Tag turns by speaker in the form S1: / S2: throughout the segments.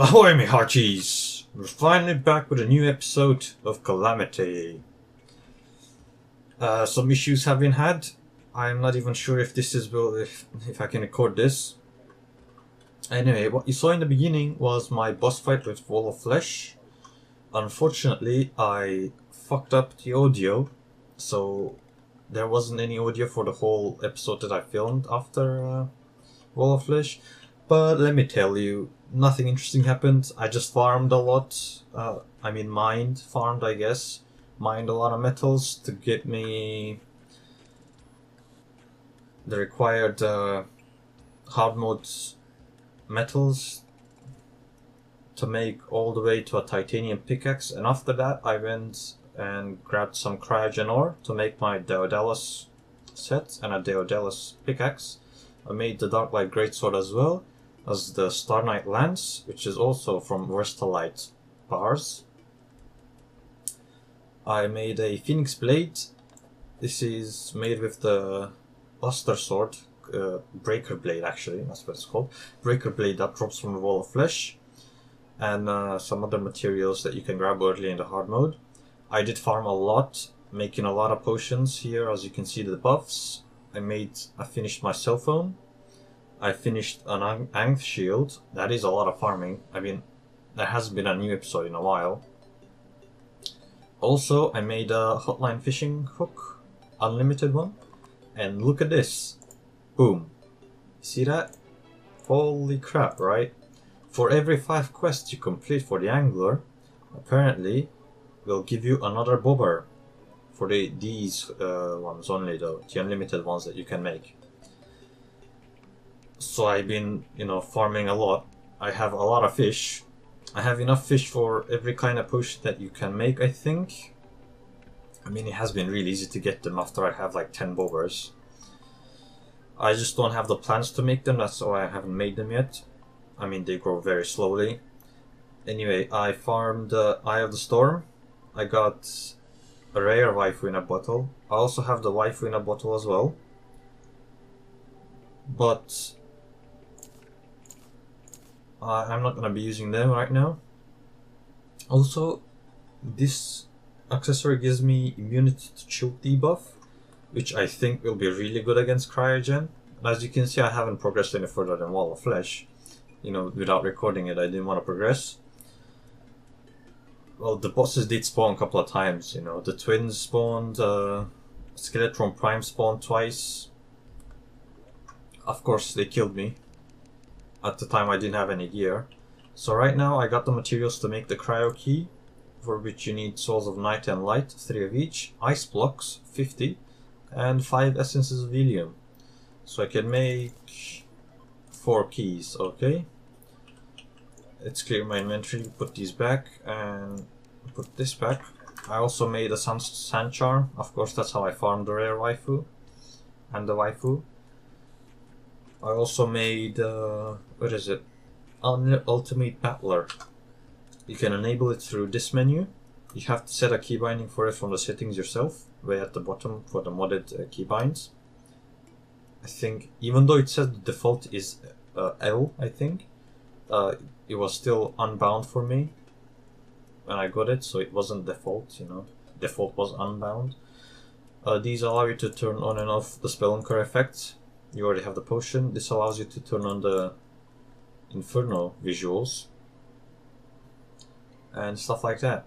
S1: Ahoy, me hearties! We're finally back with a new episode of Calamity. Some issues have been had. I'm not even sure if this is if I can record this. Anyway, what you saw in the beginning was my boss fight with Wall of Flesh. Unfortunately, I fucked up the audio, so there wasn't any audio for the whole episode that I filmed after Wall of Flesh. But let me tell you, nothing interesting happened. I just farmed a lot. Farmed, I guess. Mined a lot of metals to get me the required hard mode metals to make all the way to a titanium pickaxe. And after that, I went and grabbed some cryogen ore to make my Daedalus set and a Daedalus pickaxe. I made the Dark Light Greatsword as well as the Star Knight Lance, which is also from Verstalite bars. I made a Phoenix Blade. This is made with the Buster Sword, Breaker Blade actually, that's what it's called. Breaker Blade that drops from the Wall of Flesh. And some other materials that you can grab early in the hard mode. I did farm a lot, making a lot of potions here, as you can see the buffs. I finished my cell phone. I finished an Angth shield. That is a lot of farming. I mean, there hasn't been a new episode in a while. Also, I made a hotline fishing hook, unlimited one. And look at this. Boom. See that? Holy crap, right? For every 5 quests you complete for the angler, apparently, will give you another bobber. For these ones only though, the unlimited ones that you can make. So I've been, farming a lot. I have a lot of fish. I have enough fish for every kind of potion that you can make, I think. I mean, it has been really easy to get them after I have like 10 bobbers. I just don't have the plants to make them, that's why I haven't made them yet. I mean, they grow very slowly. Anyway, I farmed Eye of the Storm. I got a rare waifu in a bottle. I also have the waifu in a bottle as well. But I'm not gonna be using them right now. Also, this accessory gives me immunity to choke debuff, which I think will be really good against cryogen. And as you can see, I haven't progressed any further than Wall of Flesh. Without recording it, I didn't want to progress. Well, the bosses did spawn a couple of times, The twins spawned, Skeletron Prime spawned twice. Of course, they killed me. At the time, I didn't have any gear. So right now, I got the materials to make the cryo key, for which you need Souls of Night and Light, 3 of each, ice blocks, 50, and 5 essences of helium. So I can make 4 keys, okay? Let's clear my inventory, put these back, and put this back. I also made a sand charm. Of course, that's how I farmed the rare waifu and the waifu. I also made, Ultimate Battler. You can enable it through this menu. You have to set a key binding for it from the settings yourself, way at the bottom for the modded key binds. I think, even though it says the default is L, I think, it was still unbound for me when I got it, so it wasn't default, Default was unbound. These allow you to turn on and off the Spelunker effect. You already have the potion. This allows you to turn on the Inferno visuals and stuff like that.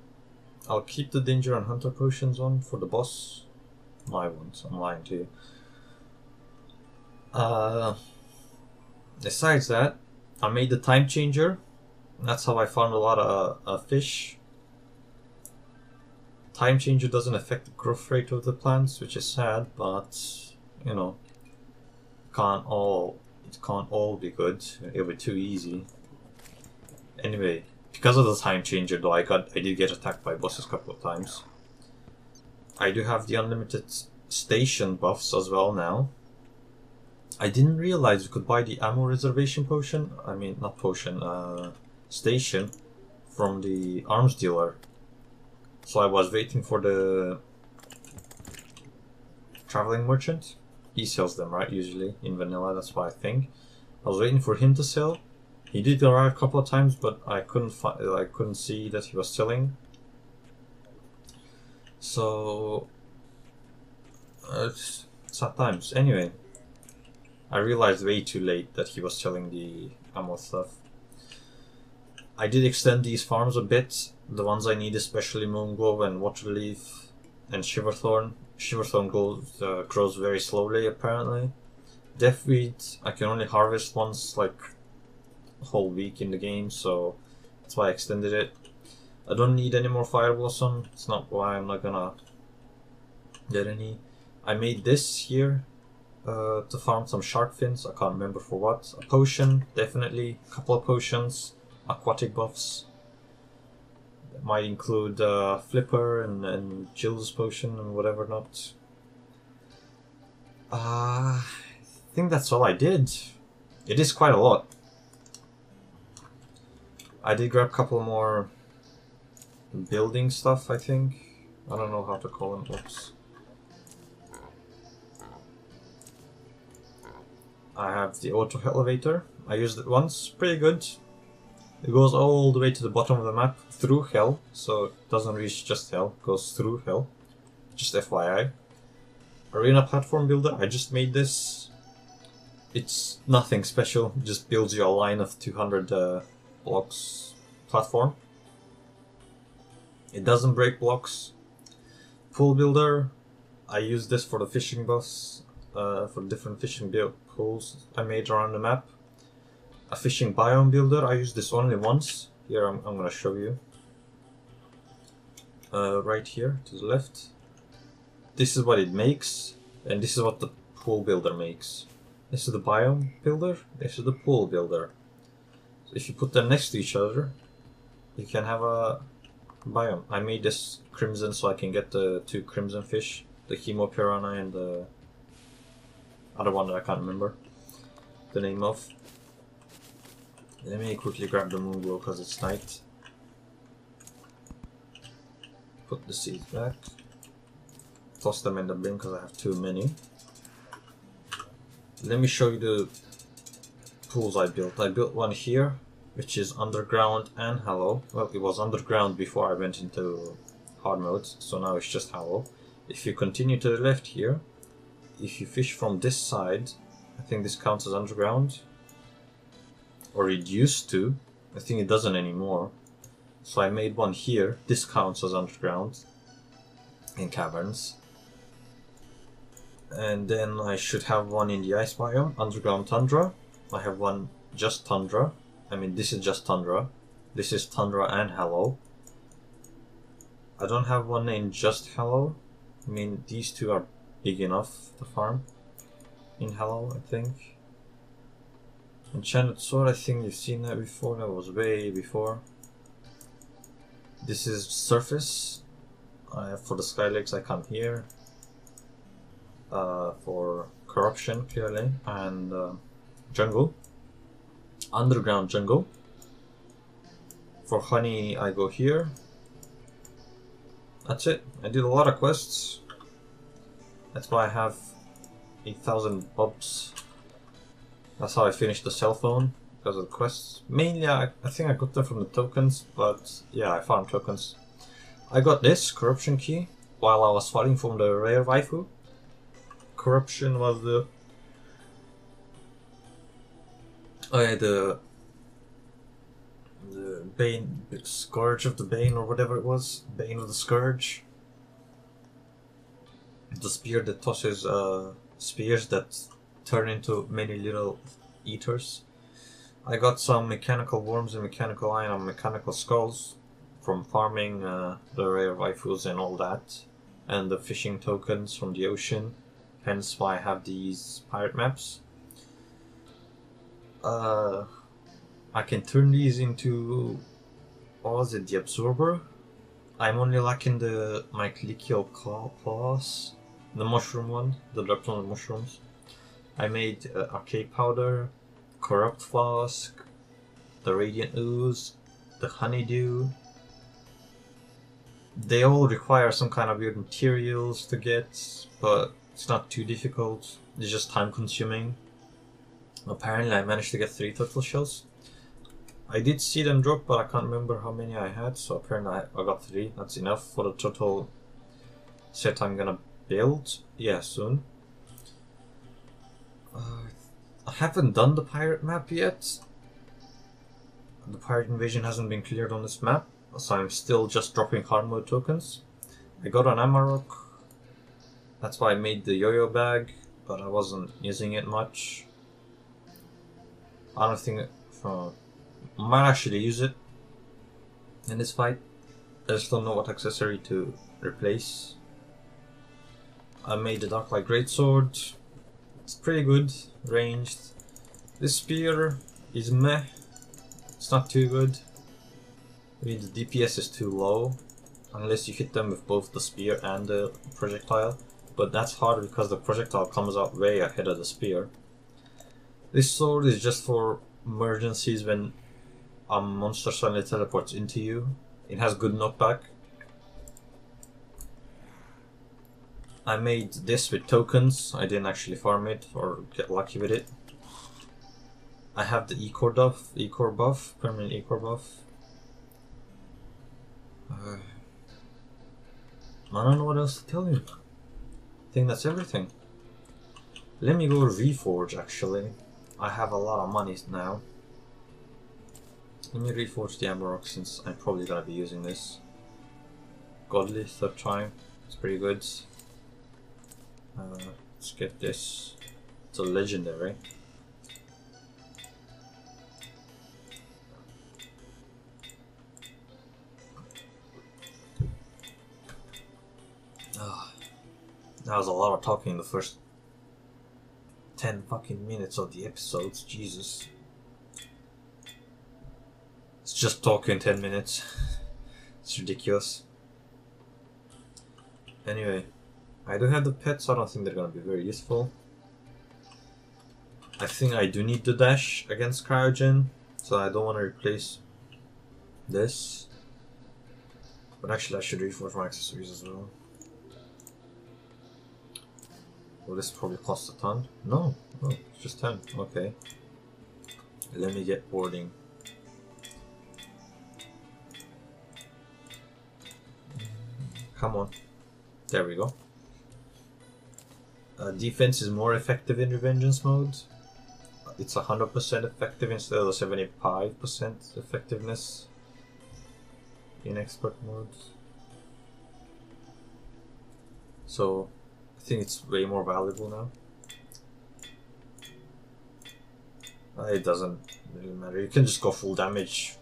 S1: I'll keep the Danger and Hunter potions on for the boss. No, I won't. I'm lying to you. Besides that, I made the Time Changer. That's how I found a lot of fish. Time Changer doesn't affect the growth rate of the plants, which is sad, but it can't all be good. It'll be too easy. Anyway, because of the Time Changer though, I did get attacked by bosses a couple of times. I do have the unlimited station buffs as well now. I didn't realize you could buy the ammo reservation potion. I mean, not potion, station from the arms dealer. So I was waiting for the traveling merchant. He sells them, right? Usually in vanilla, that's what I think. I was waiting for him to sell, He did arrive a couple of times, but I couldn't see that he was selling. So it's sad times. Anyway, I realized way too late that he was selling the ammo stuff. I did extend these farms a bit. The ones I need, especially Moonglow and Waterleaf and Shiverthorn. Shiverthorn grows very slowly, apparently. Deathweed, I can only harvest once, like, a whole week in the game, so that's why I extended it. I don't need any more Fire Blossom. It's not why I'm not gonna get any. I made this here to farm some shark fins. I can't remember for what. A potion, definitely. A couple of potions. Aquatic buffs. That might include Flipper and Jill's potion and whatever not. I think that's all I did. It is quite a lot. I did grab a couple more building stuff, I think. I don't know how to call them. Oops. I have the auto elevator. I used it once. Pretty good. It goes all the way to the bottom of the map through hell, so it doesn't reach just hell, it goes through hell. Just FYI. Arena platform builder, I just made this. It's nothing special, it just builds you a line of 200 blocks platform. It doesn't break blocks. Pool builder, I use this for the fishing buffs, for different fishing pools I made around the map. A fishing biome builder, I used this only once. Here I'm gonna show you. Right here to the left. This is what it makes, and this is what the pool builder makes. This is the biome builder, this is the pool builder. So if you put them next to each other, you can have a biome. I made this crimson so I can get the 2 crimson fish, the Hemopiranha and the other one that I can't remember the name of. Let me quickly grab the Moonglow because it's night. Put the seeds back. Toss them in the bin because I have too many. Let me show you the pools I built. I built one here, which is underground and hollow. Well, it was underground before I went into hard mode, so now it's just hollow. If you continue to the left here, if you fish from this side, I think this counts as underground. Or it used to. I think it doesn't anymore. So I made one here. This counts as underground in caverns. And then I should have one in the ice biome, underground tundra. I have one just tundra. I mean, this is just tundra. This is tundra and hollow. I don't have one in just hollow. I mean, these two are big enough to farm in hollow, I think. Enchanted sword, I think you've seen that before, that was way before. This is surface. For the Skylegs I come here. For corruption, clearly, and jungle. Underground jungle. For honey I go here. That's it. I did a lot of quests. That's why I have 8,000 bobs. That's how I finished the cell phone, because of the quests. Mainly, I think I got them from the tokens, but yeah, I farmed tokens. I got this corruption key while I was fighting from the rare waifu. Corruption was the bane, scourge of the bane, or whatever it was, bane of the scourge. The spear that tosses spears that turn into many little eaters. I got some mechanical worms and mechanical iron and mechanical skulls from farming the rare waifus and all that, and the fishing tokens from the ocean, hence why I have these pirate maps. I can turn these into, what was it, the absorber? I'm only lacking the mycelial claws, the mushroom one, the drops on the mushrooms. I made arcade powder, corrupt flask, the radiant ooze, the honeydew. They all require some kind of weird materials to get, but it's not too difficult. It's just time consuming. Apparently I managed to get 3 turtle shells. I did see them drop, but I can't remember how many I had, so apparently I got 3. That's enough for the total set I'm gonna build. Yeah, soon. I haven't done the pirate map yet. The pirate invasion hasn't been cleared on this map, so I'm still just dropping hard mode tokens. I got an Amarok. That's why I made the yo-yo bag, but I wasn't using it much. I don't think I might actually use it in this fight. I just don't know what accessory to replace. I made the Darklight Greatsword. It's pretty good, ranged. This spear is meh. It's not too good. I mean, the DPS is too low, unless you hit them with both the spear and the projectile. But that's hard because the projectile comes out way ahead of the spear. This sword is just for emergencies when a monster suddenly teleports into you. It has good knockback. I made this with tokens. I didn't actually farm it or get lucky with it. I have the E-core buff, permanent E-core buff. I don't know what else to tell you. I think that's everything. Let me go reforge actually. I have a lot of money now. Let me reforge the Amarok since I'm probably gonna be using this. Godly, 3rd time. It's pretty good. Let's get this. It's a legendary. That was a lot of talking in the first 10 fucking minutes of the episodes, Jesus. It's just talking 10 minutes. It's ridiculous. Anyway, I do have the pets, I don't think they're gonna be very useful. I think I do need the dash against Cryogen, so I don't want to replace this. But actually I should reforge my accessories as well. Will this probably cost a ton? No, it's just 10. Okay. Let me get boarding. Come on. There we go. Defense is more effective in Revengeance mode. It's 100% effective instead of the 75% effectiveness in expert mode. So I think it's way more valuable now. It doesn't really matter. You can just go full damage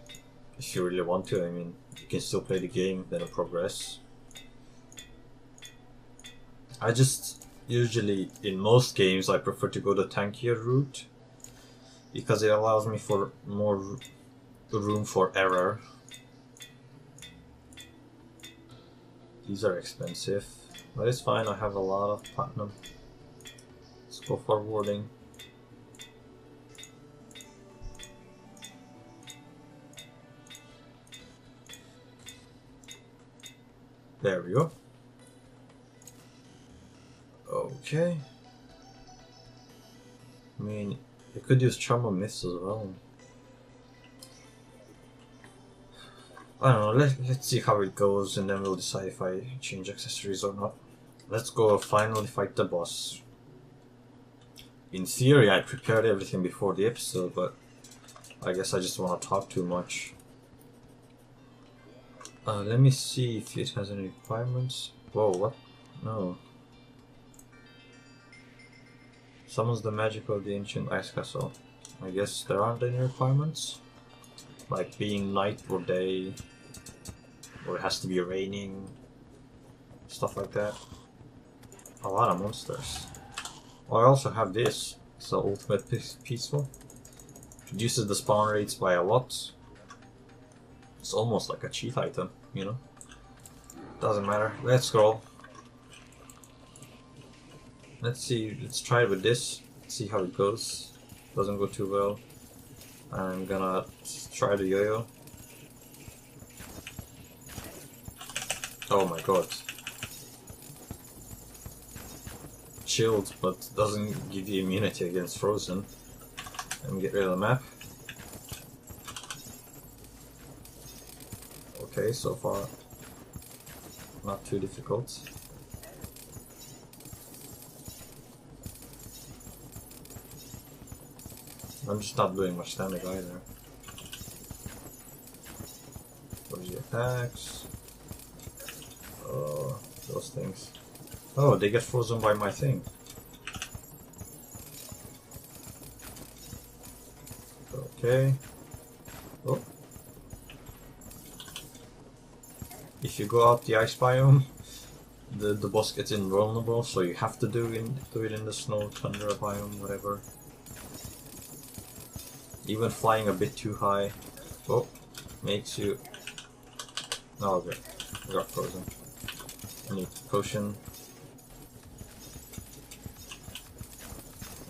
S1: if you really want to. I mean, you can still play the game, then progress. I just usually, in most games, I prefer to go the tankier route because it allows me for more room for error. These are expensive, but it's fine. I have a lot of platinum. Let's go forwarding. There we go. Okay. I mean, you could use Charm of Myths as well. I don't know, let's see how it goes and then we'll decide if I change accessories or not. Let's go finally fight the boss. In theory, I prepared everything before the episode, but I guess I just want to talk too much. Let me see if it has any requirements. Whoa, what? No. Summons the magic of the ancient ice castle. I guess there aren't any requirements. Like being night or day. Or it has to be raining. Stuff like that. A lot of monsters. Oh, I also have this. It's ultimate peaceful. Reduces the spawn rates by a lot. It's almost like a cheat item, you know? Doesn't matter. Let's scroll. Let's see, let's try it with this. See how it goes. Doesn't go too well. I'm gonna try the yo-yo. Oh my god. Chilled, but doesn't give you immunity against frozen. Let me get rid of the map. Okay, so far not too difficult. I'm just not doing much damage either. What is the attacks? Oh, those things. Oh, they get frozen by my thing. Okay. Oh. If you go out the ice biome, the boss gets invulnerable, so you have to do it in the snow, thunder biome, whatever. Even flying a bit too high, oh, makes you. Oh, okay, I got frozen. I need potion.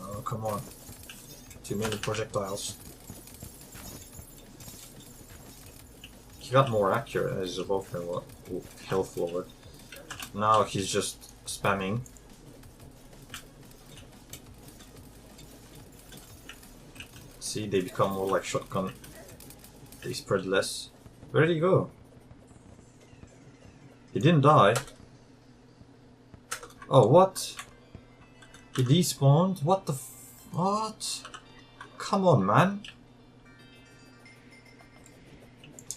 S1: Oh, come on! Too many projectiles. He got more accurate as he's above health lowered. Now he's just spamming. See, they become more like shotgun. They spread less. Where did he go? He didn't die. Oh, what? He despawned? What the what? Come on, man.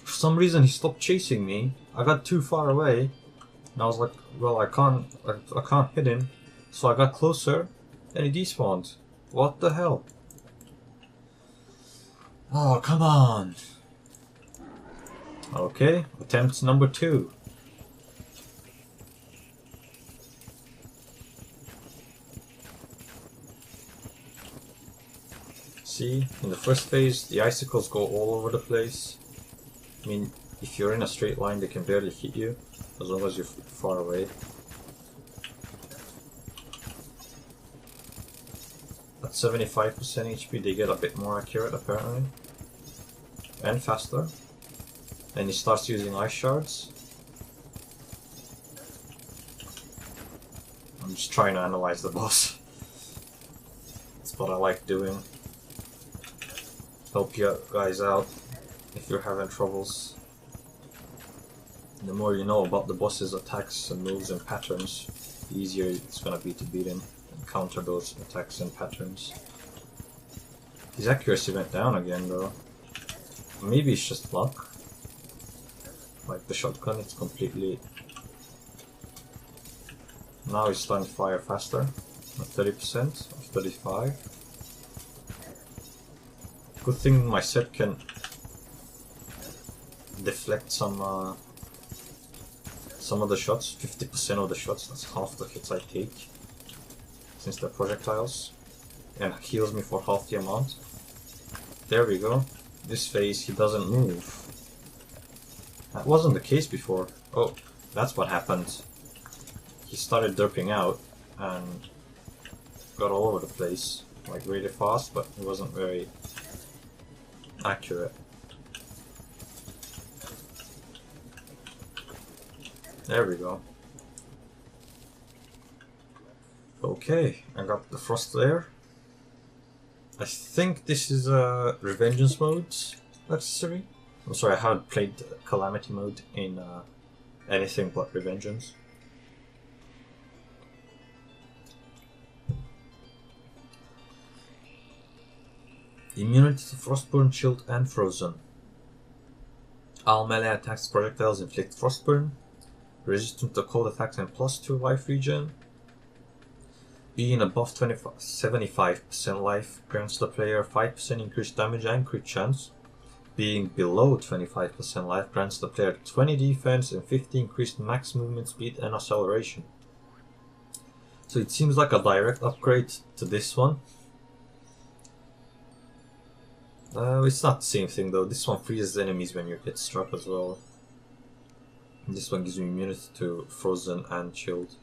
S1: For some reason he stopped chasing me. I got too far away. And I was like, well, I can't hit him. So I got closer and he despawned. What the hell? Oh, come on. Okay, attempt number 2. See, in the first phase, the icicles go all over the place. I mean, if you're in a straight line, they can barely hit you, as long as you're far away. At 75% HP, they get a bit more accurate, apparently. And faster. And he starts using ice shards. I'm just trying to analyze the boss. That's what I like doing. Help you guys out if you're having troubles. The more you know about the boss's attacks and moves and patterns, the easier it's gonna be to beat him and counter those attacks and patterns. His accuracy went down again though. Maybe it's just luck. Like the shotgun, it's completely... Now he's starting to fire faster. At 30% or 35%. Good thing my set can deflect some of the shots, 50% of the shots, that's half the hits I take. Since they're projectiles. And heals me for half the amount. There we go. This phase he doesn't move. That wasn't the case before. Oh, that's what happened. He started derping out and got all over the place. Like really fast, but it wasn't very accurate. There we go. Okay, I got the frost there. I think this is a Revengeance mode accessory. I'm sorry, I haven't played Calamity mode in anything but Revengeance. Immunity to Frostburn, Chilled, and Frozen. All melee attacks projectiles inflict Frostburn. Resistant to cold attacks and +2 life regen. Being above 75% life grants the player 5% increased damage and crit chance. Being below 25% life grants the player 20 defense and 50 increased max movement speed and acceleration. So it seems like a direct upgrade to this one. It's not the same thing though. This one freezes enemies when you get struck as well. This one gives you immunity to Frozen and Chilled.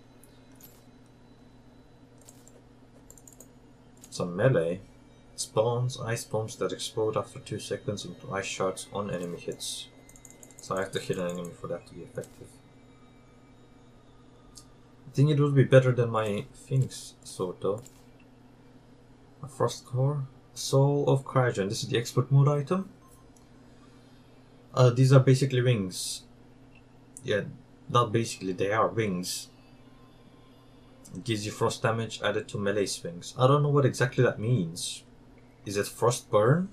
S1: Some melee. Spawns ice bombs that explode after 2 seconds into ice shards on enemy hits. So I have to hit an enemy for that to be effective. I think it would be better than my Phoenix sword though. A Frost Core. Soul of Cryogen. This is the expert mode item. These are basically rings. Yeah, not basically, they are wings. It gives you frost damage added to melee swings. I don't know what exactly that means. Is it frost burn?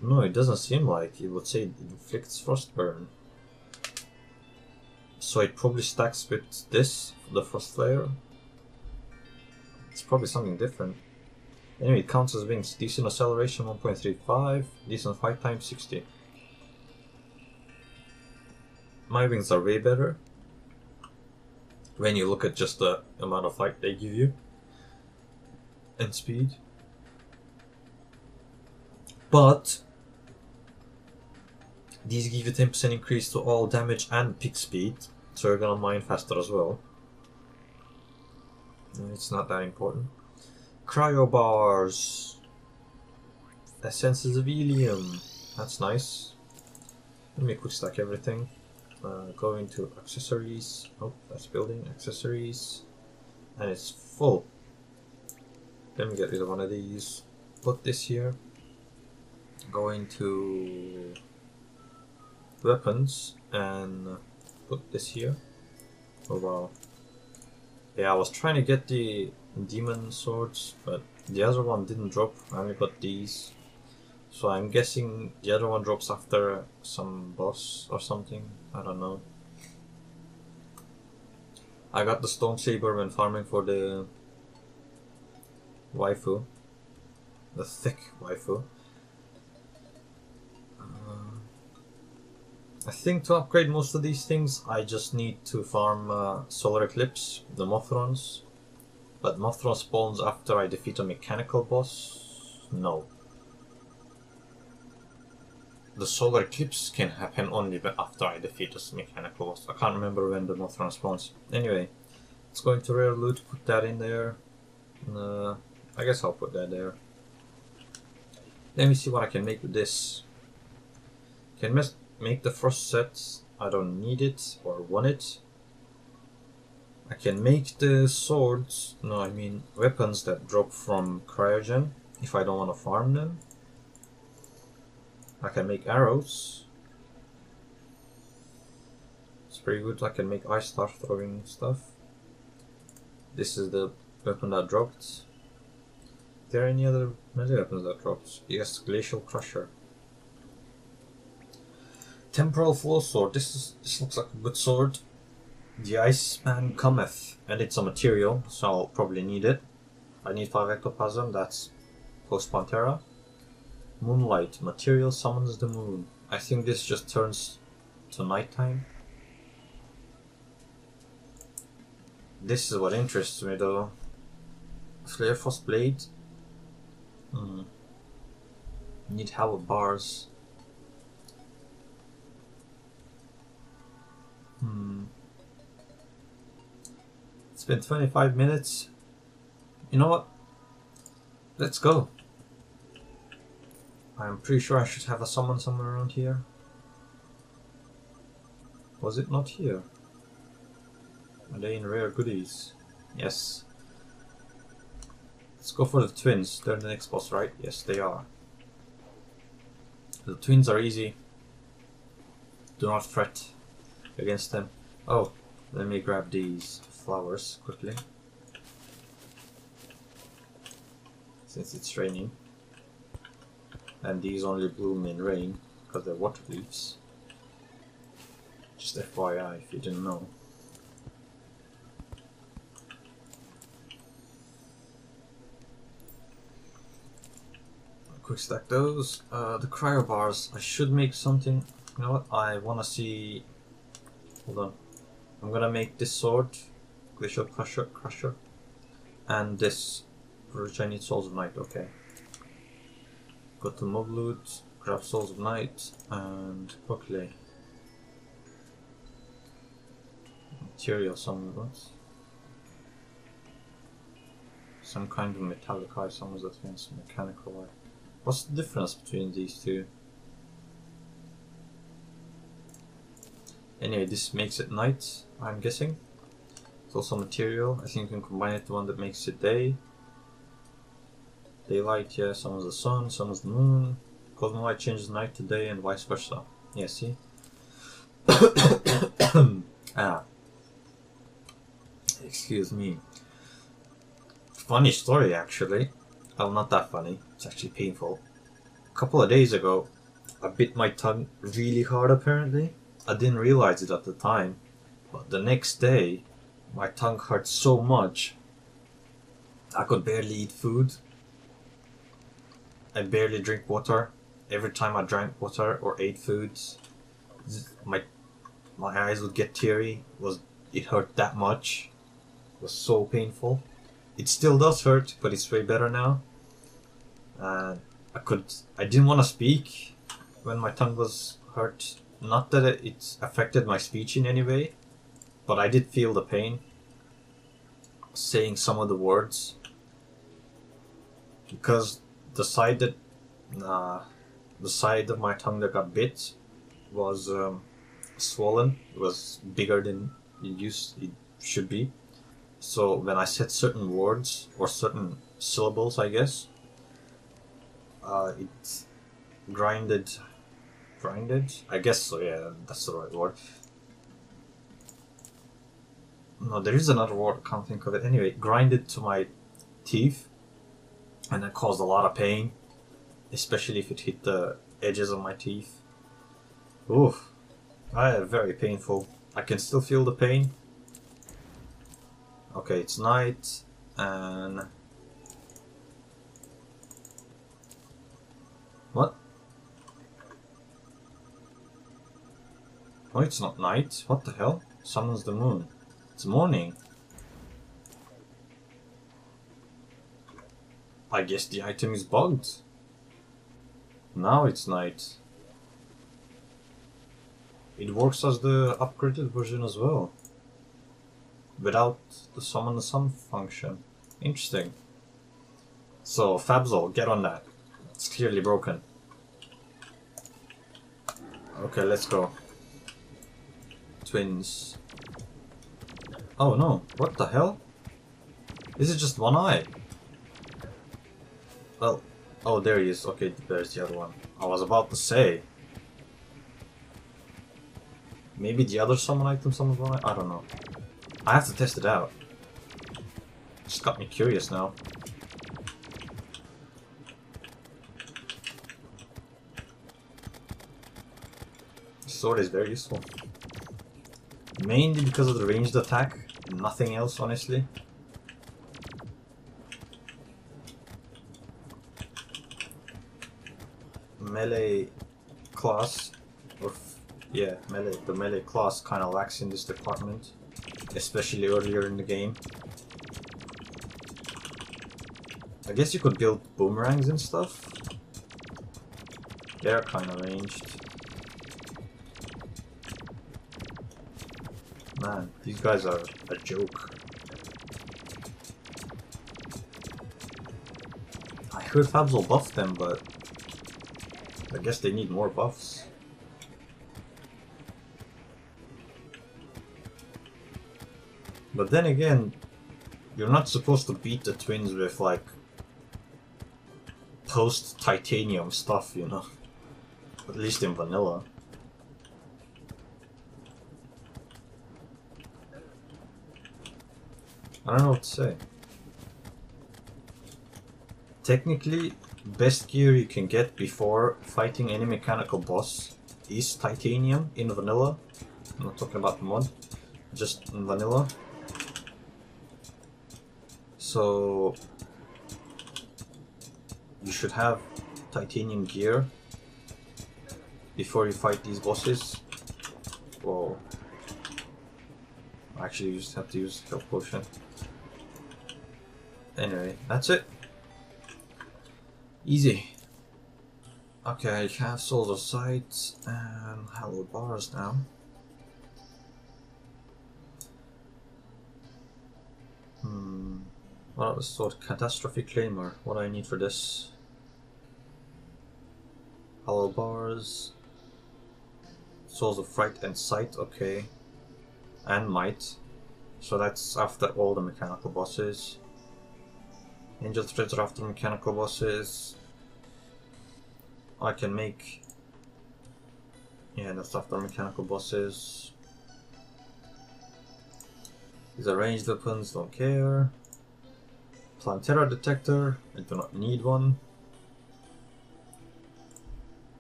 S1: No, it doesn't seem like it would say it inflicts frost burn. So it probably stacks with this, the frost flare. It's probably something different. Anyway, it counts as wings. Decent acceleration 1.35, decent fight time 60. My wings are way better when you look at just the amount of fight they give you and speed. But these give you 10% increase to all damage and pick speed, so you're gonna mine faster as well. It's not that important. Cryo bars. Essences of helium. That's nice. Let me quick stack everything. Go into accessories. Oh, that's building accessories. And it's full. Let me get rid of one of these. Put this here. Go into weapons and put this here. Oh wow. Yeah, I was trying to get the demon swords, but the other one didn't drop. I only got these. So I'm guessing the other one drops after some boss or something. I don't know. I got the stone saber when farming for the waifu. The thick waifu. I think to upgrade most of these things I just need to farm Solar Eclipse, the Mothrons. But Mothron spawns after I defeat a mechanical boss? No. The Solar Eclipse can happen only after I defeat a mechanical boss. I can't remember when the Mothron spawns. Anyway, let's go into rare loot, put that in there. I guess I'll put that there. Let me see what I can make with this. Can make the frost set. I don't need it or want it. I can make the swords, no I mean weapons that drop from cryogen if I don't want to farm them. I can make arrows. It's pretty good. I can make ice star throwing stuff. This is the weapon that dropped. Is there any other melee weapons that dropped? Yes, Glacial Crusher. Temporal Flow Sword. This looks like a good sword. The Iceman cometh, and it's a material, so I'll probably need it. I need 5 ectoplasm, that's post Pantera. Moonlight, material summons the moon. I think this just turns to nighttime. This is what interests me though. Flare Frost Blade. Need Hallowed Bars. It's been 25 minutes. You know what? Let's go. I'm pretty sure I should have a summon somewhere around here. Was it not here? Are they in rare goodies? Yes. Let's go for the twins. They're the next boss, right? Yes, they are. The twins are easy. Do not fret against them. Oh, let me grab these flowers quickly. Since it's raining. And these only bloom in rain because they're water leaves. Just FYI if you didn't know. Quick stack those. The cryo bars. I should make something. You know what? I wanna see. Hold on. I'm gonna make this sword, Glacial Crusher, and this. For which I need Souls of Night. Okay. Go to mob loot, grab Souls of Night, and quickly. Material summons. Some kind of metallic eye summons that against mechanical eye. What's the difference between these two? Anyway, this makes it night, I'm guessing. It's also material. I think you can combine it to one that makes it day. Daylight, yeah, summons the sun, summons the moon. Cosmo light changes night to day and vice versa. Yeah, see? ah, excuse me. Funny story, actually. Well, not that funny. It's actually painful. A couple of days ago, I bit my tongue really hard, apparently. I didn't realize it at the time, but the next day, my tongue hurt so much, I could barely eat food. I barely drink water. Every time I drank water or ate foods, my eyes would get teary. It hurt that much. It was so painful. It still does hurt, but it's way better now. And I didn't want to speak when my tongue was hurt. Not that it affected my speech in any way, but I did feel the pain saying some of the words, because the side of my tongue that got bit was swollen. It was bigger than it should be. So when I said certain words or certain syllables, I guess, it grinded. I guess so. Yeah, that's the right word. No, there is another word. I can't think of it. Anyway, it grinded to my teeth, and it caused a lot of pain, especially if it hit the edges of my teeth. Oof, very painful. I can still feel the pain. Okay, it's night, and what? Oh, it's not night. What the hell? Summons the moon. It's morning. I guess the item is bugged. Now it's night. It works as the upgraded version as well, without the summon the sun function. Interesting. So, Fabzol, get on that. It's clearly broken. Okay, let's go. Twins. Oh no, what the hell? This is just one eye. Well, oh, there he is. Okay, there's the other one. I was about to say. Maybe the other summon item summons one eye? I don't know. I have to test it out. Just got me curious now. Sword is very useful. Mainly because of the ranged attack, nothing else, honestly. Melee class, the melee class kind of lacks in this department, especially earlier in the game. I guess you could build boomerangs and stuff. They're kind of ranged. Man, these guys are a joke. I heard Fabs buff them, but I guess they need more buffs. But then again, you're not supposed to beat the twins with like post-titanium stuff, you know? At least in vanilla. I don't know what to say. Technically, best gear you can get before fighting any mechanical boss is titanium in vanilla. I'm not talking about the mod, just in vanilla. So you should have titanium gear before you fight these bosses. Whoa. Actually, you just have to use health potion. Anyway, that's it. Easy. Okay, I have Souls of Sight and Hallowed Bars now. What was sort of Catastrophe Claimer? What do I need for this? Hallowed Bars, Souls of Fright and Sight, okay. And Might. So that's after all the mechanical bosses. Angel Threads are after mechanical bosses. I can make... Yeah, that's after mechanical bosses. These are ranged weapons, don't care. Plantera detector, I do not need one.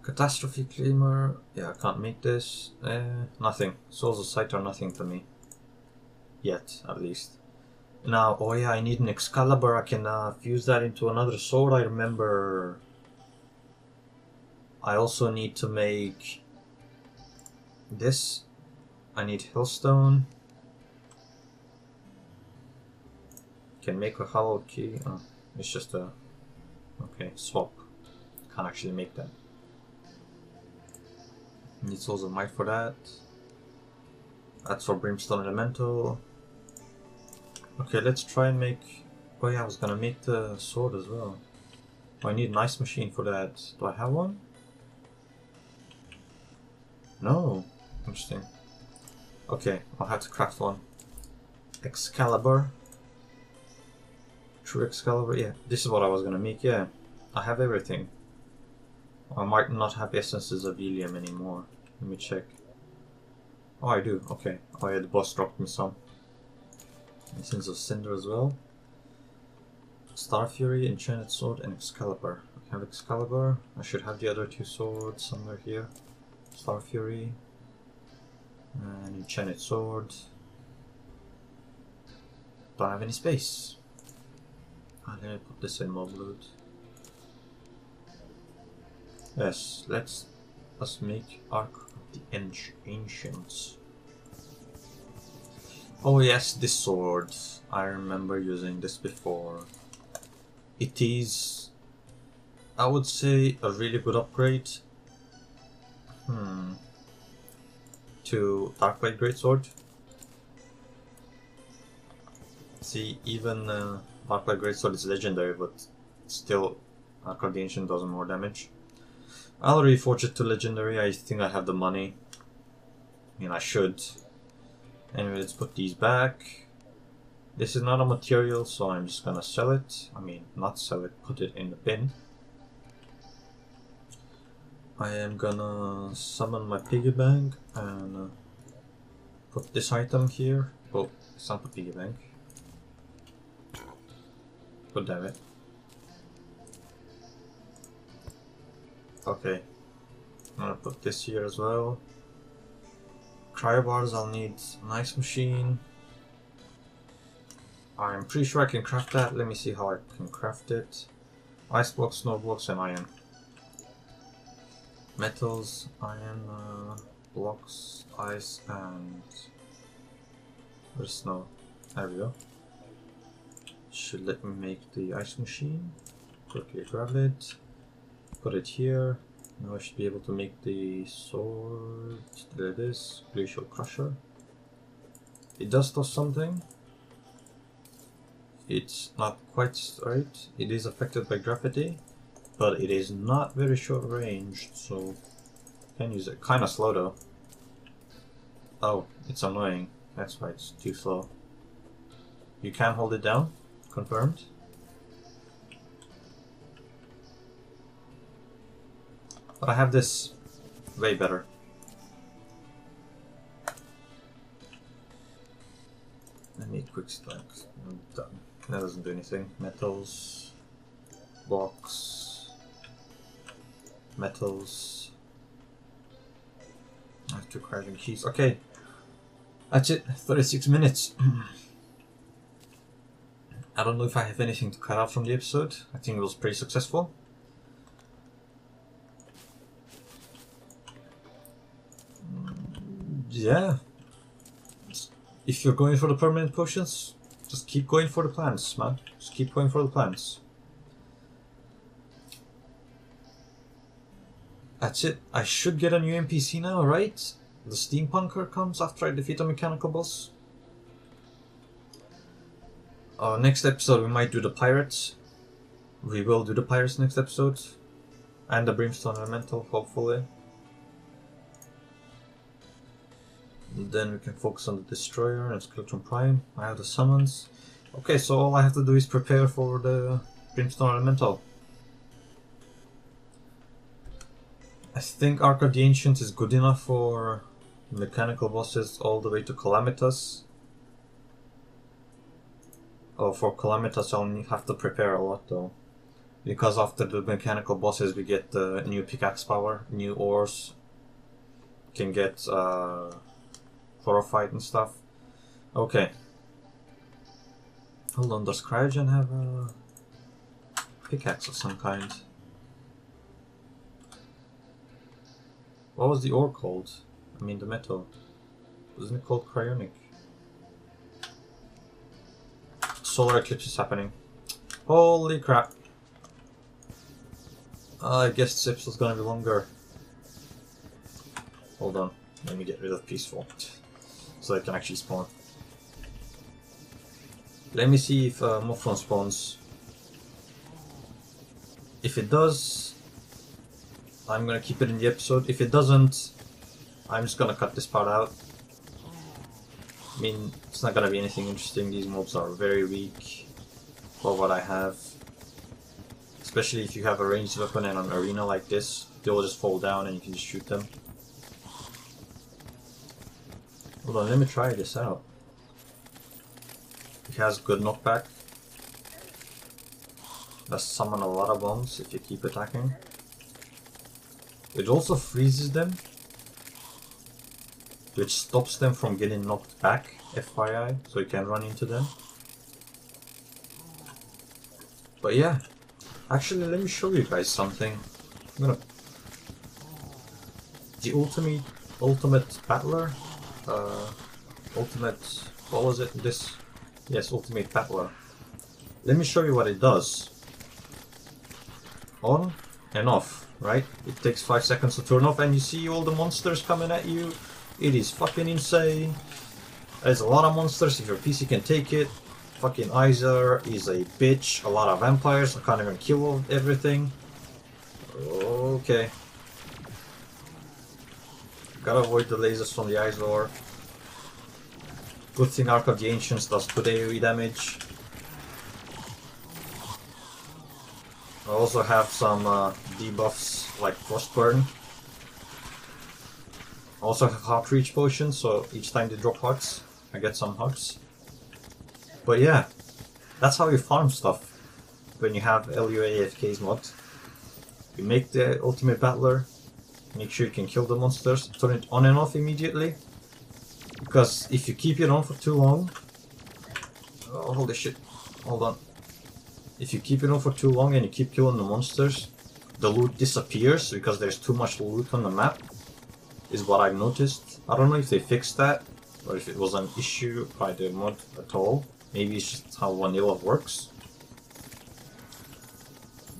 S1: Catastrophe claimer, yeah, I can't make this. Nothing. Souls of Sight are nothing to me. Yet, at least. Now, oh yeah, I need an Excalibur. I can fuse that into another sword, I remember. I also need to make this. I need Hillstone. Can make a hollow key. Oh, it's just a... Okay, swap. Can't actually make that. Need Souls of Might for that. That's for Brimstone Elemental. Okay, let's try and make... Oh yeah, I was gonna make the sword as well. Oh, I need an ice machine for that. Do I have one? No. Interesting. Okay, I'll have to craft one. Excalibur. True Excalibur, yeah. This is what I was gonna make, yeah. I have everything. I might not have essences of helium anymore. Let me check. Oh, I do, okay. Oh yeah, the boss dropped me some. Essence of Cinder as well. Star Fury, Enchanted Sword, and Excalibur. I have Excalibur. I should have the other two swords somewhere here. Star Fury. And Enchanted Sword. Don't have any space. I'm gonna put this in mob loot. Yes, let's make Ark of the Ancients. Oh yes, this sword. I remember using this before. It is, I would say, a really good upgrade to Darkblade Greatsword. See, even Darkblade Greatsword is legendary, but still Ark of the Ancient does more damage. I'll reforge it to legendary. I think I have the money. I mean, I should. Anyway, let's put these back. This is not a material, so I'm just gonna sell it. I mean, not sell it, put it in the bin. I am gonna summon my piggy bank and put this item here. Oh, it's not the piggy bank. God damn it. Okay, I'm gonna put this here as well. Cryo bars, I'll need an ice machine. I'm pretty sure I can craft that. Let me see how I can craft it. Ice blocks, snow blocks, and iron. Metals, iron, blocks, ice, and... Where's snow? There we go. Should let me make the ice machine. Quickly grab it. Put it here. Now I should be able to make the sword. There it is. Glacial Crusher. It does something. It's not quite straight. It is affected by gravity, but it is not very short ranged, so can use it. Kinda slow though. Oh, it's annoying. That's why it's too slow. You can hold it down. Confirmed. But I have this way better. Let me quick stack. I'm done. That doesn't do anything. Metals, blocks, metals. I have 2 crafting keys. Okay, that's it. 36 minutes. I don't know if I have anything to cut out from the episode. I think it was pretty successful. Yeah. If you're going for the permanent potions, just keep going for the plants, man. Just keep going for the plants. That's it. I should get a new NPC now, right? The Steampunker comes after I defeat a mechanical boss. Next episode we might do the pirates. We will do the pirates next episode. And the Brimstone Elemental, hopefully. Then we can focus on the Destroyer and Skeleton Prime. I have the summons. Okay, so all I have to do is prepare for the Brimstone Elemental. I think Ark of the Ancient is good enough for mechanical bosses all the way to Calamitas. Oh, for Calamitas I'll have to prepare a lot though. Because after the mechanical bosses we get new pickaxe power, new ores, can get chlorophyte and stuff. Okay. Hold on, does Cryogen have a pickaxe of some kind? What was the ore called? I mean the metal. Wasn't it called cryonic? Solar eclipse is happening. Holy crap. I guess this episode's gonna be longer. Hold on, let me get rid of peaceful so I can actually spawn. Let me see if Mothron spawns. If it does, I'm gonna keep it in the episode. If it doesn't, I'm just gonna cut this part out. I mean, it's not gonna be anything interesting. These mobs are very weak for what I have. Especially if you have a ranged weapon in an arena like this, they'll just fall down and you can just shoot them. Hold on, let me try this out. It has good knockback. Does summon a lot of bombs if you keep attacking. It also freezes them, which stops them from getting knocked back, FYI, so you can run into them. But yeah, actually let me show you guys something. I'm gonna... The ultimate battler? What was it? This? Yes, ultimate battler. Let me show you what it does. On and off, right? It takes 5 seconds to turn off and you see all the monsters coming at you. It is fucking insane. There's a lot of monsters if your PC can take it. Fucking Iser is a bitch. A lot of vampires. I can't even kill everything. Okay. Gotta avoid the lasers from the Iser. Good thing Arc of the Ancients does good AoE damage. I also have some debuffs like Frostburn. I also have Heart Reach Potion, so each time they drop hearts, I get some hearts. But yeah, that's how you farm stuff when you have LUA AFK's mod. You make the ultimate battler, make sure you can kill the monsters, turn it on and off immediately. Because if you keep it on for too long... Oh, holy shit. Hold on. If you keep it on for too long and you keep killing the monsters, the loot disappears because there's too much loot on the map, is what I've noticed. I don't know if they fixed that, or if it was an issue by the mod at all. Maybe it's just how vanilla works.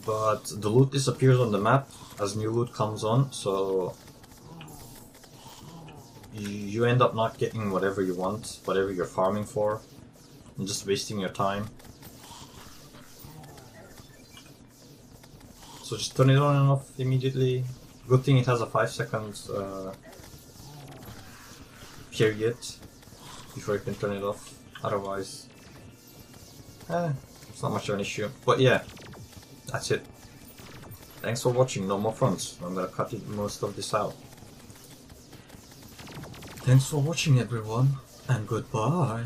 S1: But the loot disappears on the map as new loot comes on, so you end up not getting whatever you want, whatever you're farming for, and just wasting your time. So just turn it on and off immediately. Good thing it has a 5 seconds period before you can turn it off. Otherwise, it's not much of an issue. But yeah, that's it. Thanks for watching. No more fronts. I'm gonna cut most of this out. Thanks for watching everyone, and goodbye.